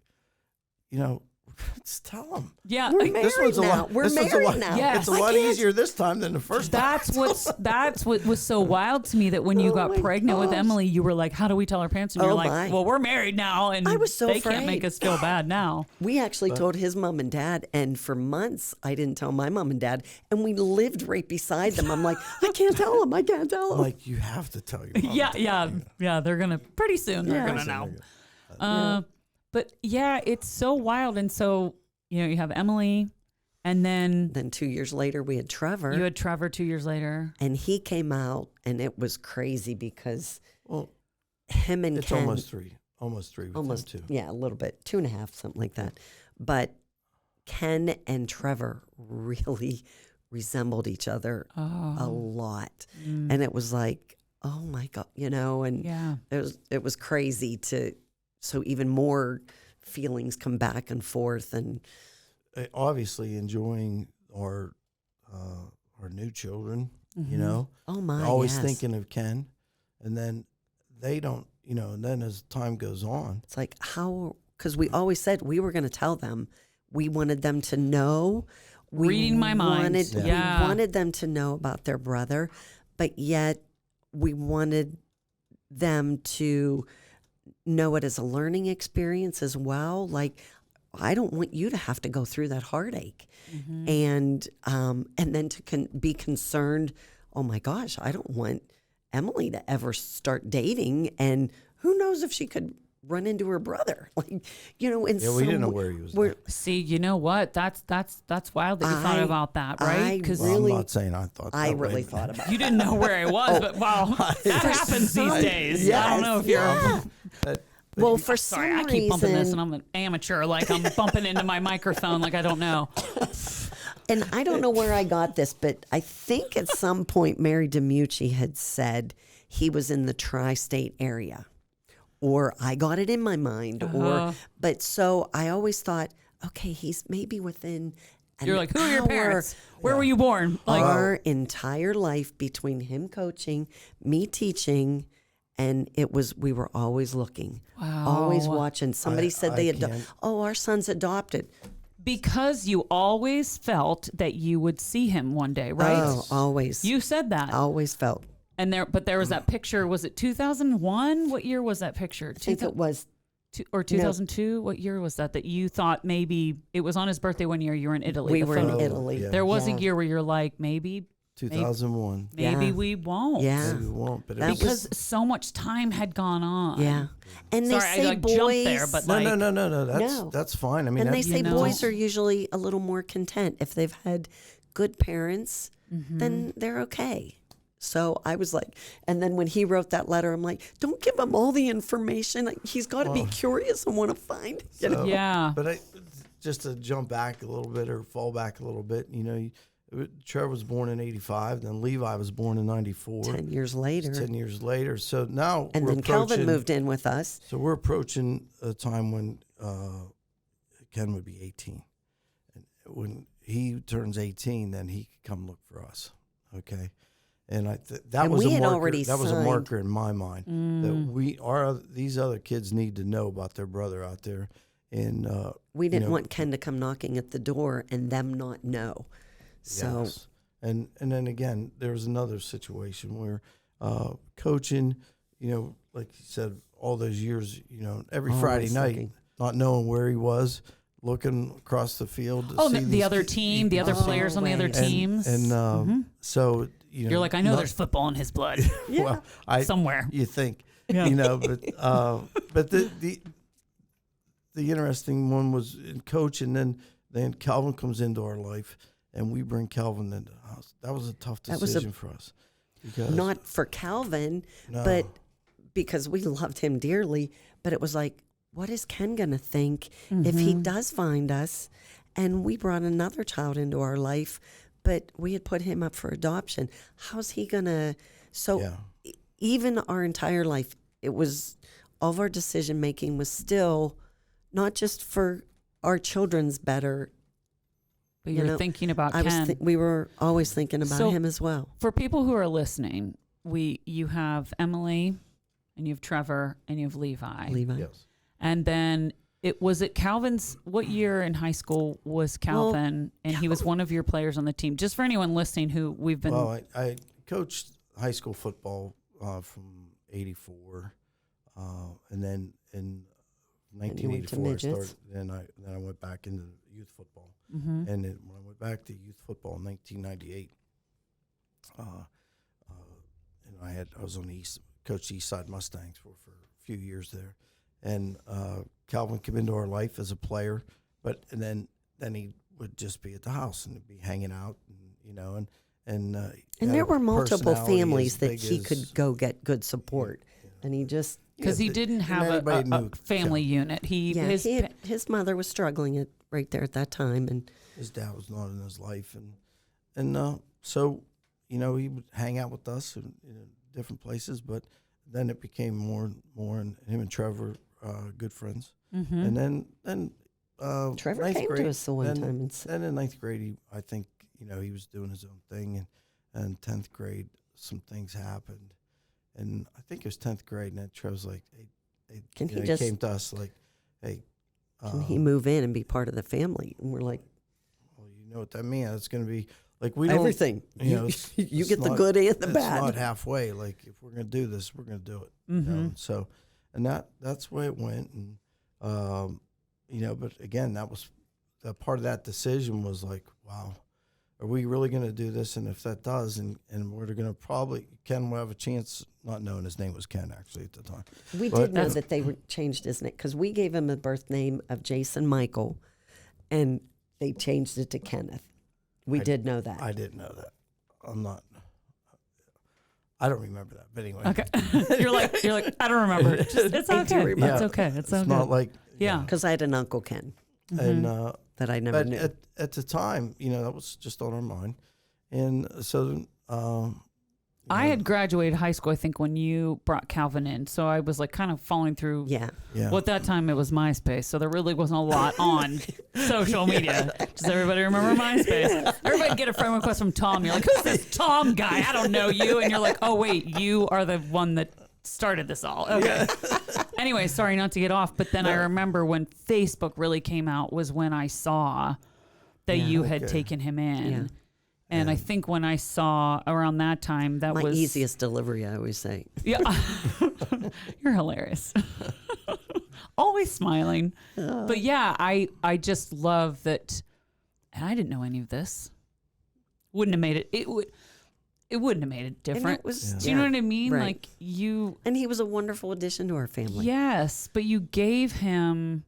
just tell them. Yeah. We're like, married This one's a now. lot. We're this one's a married lot, now. Yes. It's a I lot can't- easier this time than the first time. That's what was so wild to me that when you Oh got my pregnant with gosh. Emily, you were like, how do we tell our parents? And you're Oh like, my. well, we're married now. And I was so they can't make afraid. us feel bad now. We actually told his mom and dad, and for months I didn't tell my mom and dad, and we lived right beside them. I'm like, I can't tell them. I can't tell them. Like, you have to tell your mom. Yeah. They're going to, pretty soon, they're Yeah. going to know. But yeah, it's so wild. And so you have Emily, and then Then 2 years later, we had Trevor. you had Trevor 2 years later. And he came out, and it was crazy because Well, him and it's Ken almost three with them almost too. yeah, a little bit, 2.5, something like that. But Ken and Trevor really resembled each other a Oh, lot, and it was like, oh my God, and yeah. it was crazy so even more feelings come back and forth, and Obviously enjoying our new children. You Mhm. know, oh my, always yes. thinking of Ken, and then they don't. And then as time goes on, It's like because we always said we were going to tell them. We wanted them to know. Reading my mind. Yeah. We wanted them to know about their brother, but yet we wanted them to know it as a learning experience as well. Like, I don't want you to have to go through that heartache, Mhm. and then to be concerned. Oh my gosh, I don't want Emily to ever start dating, and who knows if she could run into her brother. Like, in yeah, we didn't know where he was. we're- at. See, you know what? That's wild that you thought I- about that, I right? Because Well, really- I'm not saying I thought. I that really way, thought about you didn't know where I was, but wow, that happens these days. I don't know if you're. That- Well, for Sorry, some I keep bumping this, reason, and I'm an amateur. Like I'm bumping into my microphone, like I don't know. and I don't know where I got this, but I think at some point Mary DiMucci had said he was in the tri-state area, or I got it in my mind, but so I always thought, okay, he's maybe within an You're like, who are your hour. parents? Where were you born? Like, Our entire life between him coaching, me teaching, and we were always looking, always watching. Somebody said I they can't- our son's adopted. because you always felt that you would see him one day, right? Oh, always. You said that. always felt. And there was that picture. Was it 2001? What year was that picture? I think it was 2002? What year was that you thought maybe it was on his birthday one year you were in Italy? we the were in photo. Italy. yeah. There was a Yeah. year where you're like, maybe 2001. maybe Yeah. we won't. Yeah. Maybe we won't, but it That was, Because so much time had gone on. Yeah. And they Sorry, I say like boys jumped there, but no, like, no. No. That's fine. I mean, and they that's, say know. boys are usually a little more content if they've had good parents, then they're okay. So I was like, and then when he wrote that letter, I'm like, don't give him all the information. Like, he's got to be curious and want to find. yeah. But just to jump back a little bit or fall back a little bit, Trevor was born in '85, then Levi was born in '94. 10 years later. 10 years later. So now And we're then Kelvin approaching- moved in with us. So we're approaching a time when Ken would be 18. And when he turns 18, then he can come look for us. Okay. And that And was we a had marker. already That was a signed. marker in my mind that these other kids need to know about their brother out there. And We didn't know, want Ken to come knocking at the door and them not know. So yes. And then again, there was another situation where coaching, like you said, all those years, every Always Friday night, looking. not knowing where he was, looking across the field. To Oh, see the these other ki- team, the other players on the other Always. teams. And so You're like, I know there's football in his blood well, somewhere. you think, Yeah. but the interesting one was in coach, and then Calvin comes into our life, and we bring Calvin into the house. That was a tough That was a- decision for us. Because not for Calvin, No. but because we loved him dearly. But it was like, what is Ken going to think if he does find us? And we brought another child into our life, but we had put him up for adoption. How's he going to? So Yeah. even our entire life, it was all of our decision making was still not just for our children's better. But you're thinking about Ken. We were always thinking about So- him as well. For people who are listening, you have Emily, and you have Trevor, and you have Levi. Yes. And then was it Calvin's, what year in high school was Calvin? And he was one of your players on the team. Just for anyone listening who we've been. Well, I coached high school football from '84, and then in And you went to 1984 I started. midgets? Then I went back into youth football, Mhm. and then when I went back to youth football in 1998, I was on the coached East Side Mustangs for a few years there, and Calvin came into our life as a player, and then then he would just be at the house and be hanging out, and And had there a were multiple personality families as that big he as- could go get good support. And he just, Because he didn't have everybody a knew family unit. his mother was struggling right there at that time. And his dad was not in his life, and so he would hang out with us in different places, but then it became more and more, and him and Trevor good friends, and then Trevor ninth came grade, to us the one then, time and said, then in ninth grade, I think he was doing his own thing, and 10th grade some things happened, and I think it was 10th grade, and then Trevor's like, hey, Can he he just- came to us like, hey, can he move in and be part of the family? And we're like, well, you know what that means? It's going to be like we don't. everything. You know, You it's get the not- good and the It's bad. not halfway. Like if we're going to do this, we're going to do it. Mm-hmm. So, and that's the way it went. And but again, that was the part of that decision was like, wow, are we really going to do this? And if that does, and we're going to probably Ken will have a chance. Not knowing his name was Ken actually at the time. We But- did know that they changed his name because we gave him a birth name of Jason Michael, and they changed it to Kenneth. We did know that. I didn't know that. I don't remember that. But anyway, Okay. you're like, I don't remember. It's I do okay. remember. It's okay. It's it's okay. not like Yeah. Because I had an Uncle Ken and. that I never But knew. at the time, that was just on our mind, and so I had graduated high school, I think, when you brought Calvin in. So I was like kind of following through. Yeah. Well, at that time it was MySpace, so there really wasn't a lot on social media. Does everybody remember MySpace? Everybody get a friend request from Tom. You're like, who's this Tom guy? I don't know you. And you're like, oh wait, you are the one that started this all. Okay. Anyway, sorry not to get off, but then I remember when Facebook really came out was when I saw that you had Okay. taken him in. Yeah. And I think when I saw around that time, that My was easiest delivery, I always say. Yeah, you're hilarious. Always smiling. But yeah, I just love that. And I didn't know any of this. Wouldn't have made it. It wouldn't have made it different. And it was, Do you know what I mean? right. Like you. And he was a wonderful addition to our family. Yes, but you gave him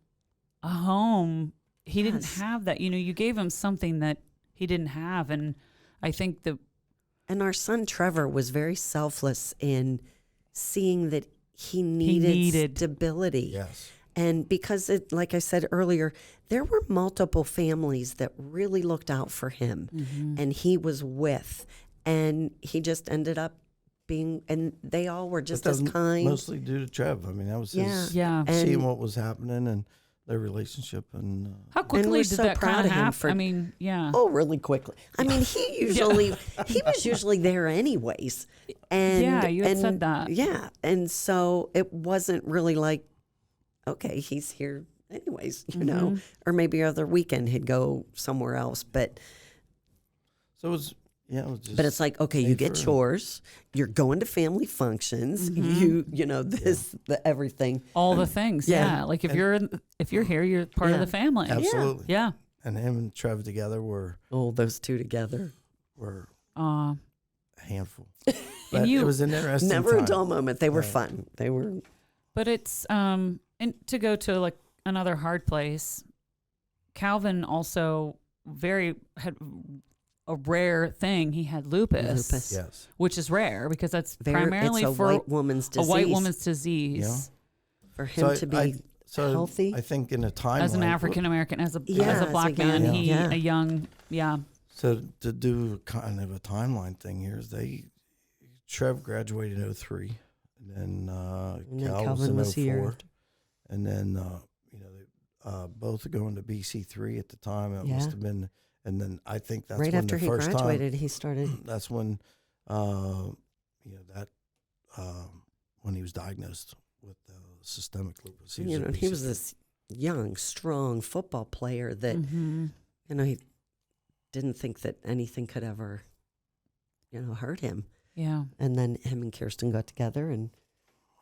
a home. He didn't Yes. have that. You gave him something that he didn't have, and I think the And our son Trevor was very selfless in seeing that he needed stability. yes, And because, like I said earlier, there were multiple families that really looked out for him, and he was with. And he just ended up being, and they all were just But as that's kind. mostly due to Trev. I mean, that was his yeah. And- seeing what was happening and their relationship, and How quickly we're did so that proud kind of of him happen? for- I mean, yeah. Oh, really quickly. I mean, he was usually there anyways. And Yeah, you had and, said that. Yeah. And so it wasn't really like, okay, he's here anyways, Mm-hmm. or maybe other weekend he'd go somewhere else. But so it was. Yeah, it was just. it's like, okay, you get for- chores, you're going to family functions, the everything. All the things, Yeah. yeah. Like if you're here, you're part of Yeah. the family. Absolutely. Yeah. And him and Trev together were Oh, those two together. a handful. But you- it was an interesting Never time. a dull moment. They were Right. fun. They were. But it's and to go to like another hard place. Calvin also had a rare thing. He had lupus, Lupus. Yes. which is rare because that's primarily it's a for white woman's a disease. white woman's disease. Yeah. For him to be healthy. I think in a timeline. As an African American, as a as a black young- man, yeah. a young, yeah. So to do kind of a timeline thing here is Trev graduated in 2003, and then Calvin was in 2004, and then they both going to BC3 at the time. It must have been, and then I think that's right when after the he first graduated, time, he started. that's when when he was diagnosed with systemic lupus. He at was BC3. this young, strong football player that Mm-hmm. he didn't think that anything could ever, hurt him. Yeah. And then him and Kirsten got together, and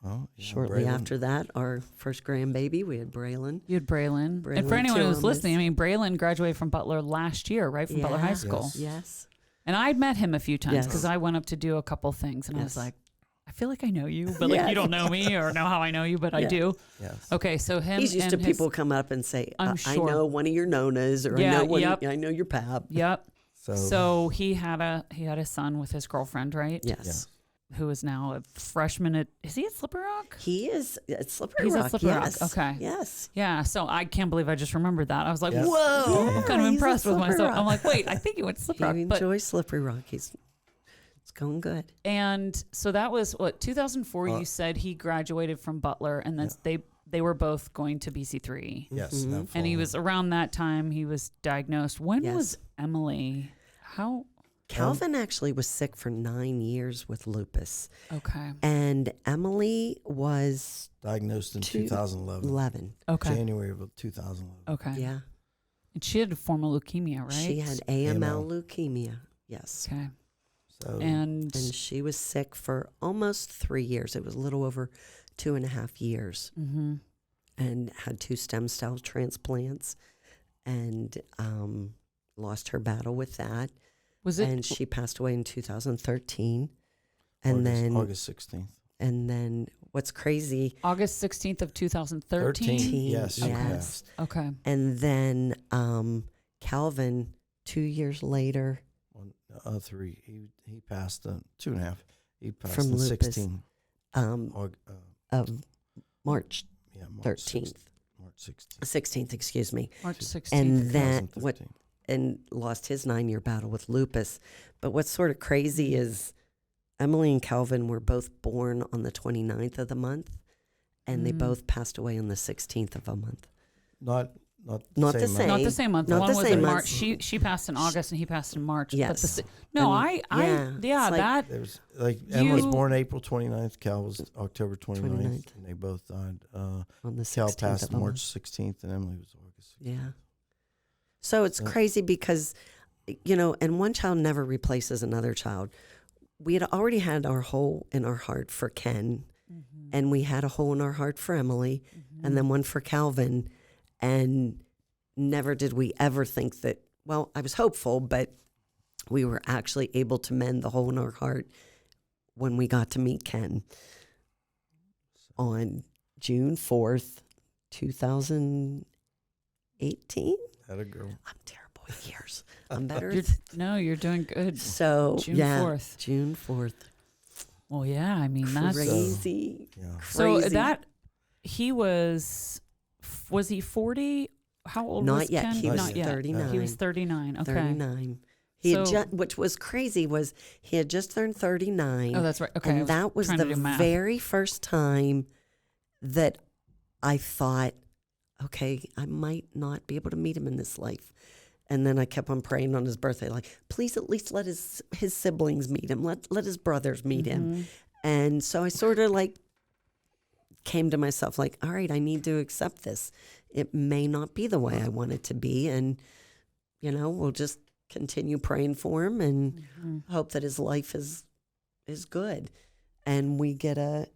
Well, shortly Braylon. after that, our first grandbaby, we had Braylon. You had Braylon. And Braylon for anyone too, who's on listening, this. I mean, Braylon graduated from Butler last year, right? From Butler High Yes. School. Yes. Yes. And I'd met him a few times Yes. because I went up to do a couple things and I was Yes. like, I feel like I know you, but like you don't know me or know how I know you, but I do. Yes. Okay, so him. He's used to and people come up and say, I'm I sure. know one of your nonas, or Yeah, I know your pap. Yep. So, So he had a son with his girlfriend, right? Yes. Who is now a freshman at? Is he at Slippery Rock? He is at Slippery He's Rock. at Slippery Rock. Yes. Okay. Yes. Yeah. So I can't believe I just remembered that. I was like, Yes. whoa! Yeah, I'm kind of he's at impressed with Slippery myself. Rock. I'm like, wait, I think he went to Slippery Rock, He but enjoys Slippery Rock. It's going good. and so that was what 2004. You said he graduated from Butler, and then they were both going to BC3. yes. Mhm. that And he fall. was around that time he was diagnosed. When Yes. was Emily? How? Calvin actually was sick for 9 years with lupus, Okay. and Emily was diagnosed in two- 2011. 11. Okay. January of 2011. Okay. Yeah. And she had a form of leukemia, right? She had AML leukemia. Yes. Okay. So And And she was sick for almost 3 years. It was a little over 2.5 years, mhm. and had 2 stem cell transplants, and lost her battle with that. Was it? And she passed away in 2013. And August 16th. and then what's crazy, August 16th of 2013? 13, Yes. she yes. passed. Okay. and then Calvin 2 years later 3. He passed 2.5. He passed From in lupus. 16. of March Yeah, March 13th. 6th, March 16th. 16th, excuse me, March 16th. and then what 2013. and lost his 9-year battle with lupus. But what's sort of crazy is Emily and Calvin were both born on the 29th of the month, and they Mm. both passed away on the 16th of a month. Not Not the month. same. Not the same month. Not One the was same in month. March. She passed in August and he passed in March. But Yes. no, And- yeah, it's like- that. There's like Emma was You- born April 29th. Cal was October 29th, 29th. and they both died. On the Cal 16th passed of a March month. 16th, and Emily was August 16th. Yeah. So it's Yeah. crazy because, and one child never replaces another child. We had already had our hole in our heart for Ken, Mhm. and we had a hole in our heart for Emily, Mhm. and then one for Calvin. And never did we ever think that, well, I was hopeful, but we were actually able to mend the hole in our heart when we got to meet Ken on June 4th, 2018. Had a girl. I'm terrible with years. I'm better. You're doing good. So June yeah, 4th. June 4th. Well, yeah, I mean, that's. Crazy. Yeah. So Crazy. that, he was he 40? How old Not was yet. Ken? He was Not yet. 39. He was 39. Okay. 39. He had So- which was crazy was he had just turned 39. Oh, that's right. Okay. I And that was trying the to do math. very first time that I thought, okay, I might not be able to meet him in this life. And then I kept on praying on his birthday, like, please at least let his siblings meet him. Let his brothers meet him. Mhm. And so I sort of like came to myself like, all right, I need to accept this. It may not be the way I want it to be. And, we'll just continue praying for him and Mhm. hope that his life is good. And we get a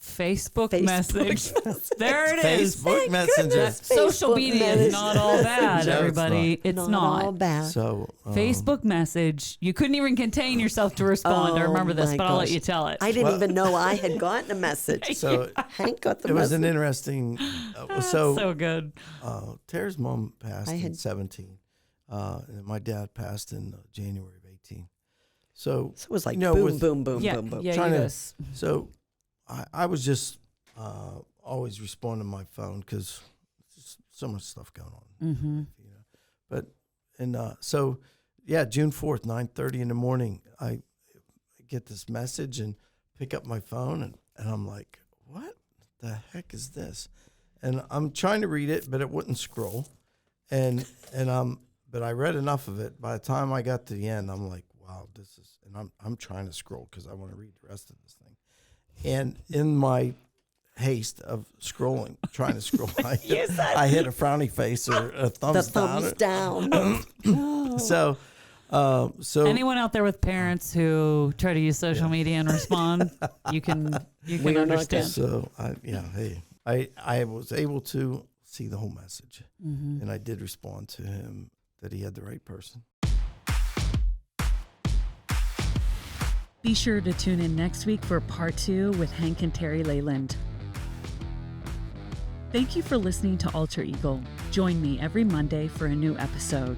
Facebook, Facebook message. message. There it is. Facebook Messenger. Social Facebook media is message. not all bad, No, it's everybody. It's not. all bad. So Facebook message. You couldn't even contain yourself to respond. I Oh, remember this, my but I'll let gosh. you tell it. I didn't Well- even know I had gotten a message. So Hank got the it was message. an interesting. That's so so good. Terry's mom passed I in had- 17. And my dad passed in January of 18. So So it was like you know, boom, with- boom, boom, Yeah, boom, boom. yeah, Trying to- yes. So I was just always responding to my phone because so much stuff going on. Mm-hmm. But so yeah, June 4th, 9:30 in the morning, I get this message and pick up my phone and I'm like, what the heck is this? And I'm trying to read it, but it wouldn't scroll. But I read enough of it. By the time I got to the end, I'm like, wow, this is, and I'm trying to scroll because I want to read the rest of this thing. And in my haste of scrolling, trying to scroll, I hit a frowny face or a The thumbs thumbs down. down. So Anyone out there with parents who try to use social media and respond, you can We're not understand. So I was able to see the whole message, Mm-hmm. and I did respond to him that he had the right person. Be sure to tune in next week for part 2 with Hank and Terry Leyland. Thank you for listening to Alter Eagle. Join me every Monday for a new episode.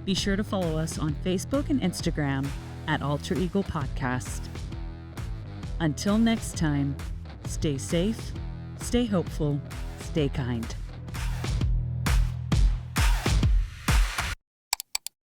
Be sure to follow us on Facebook and Instagram at Alter Eagle Podcast. Until next time, stay safe, stay hopeful, stay kind.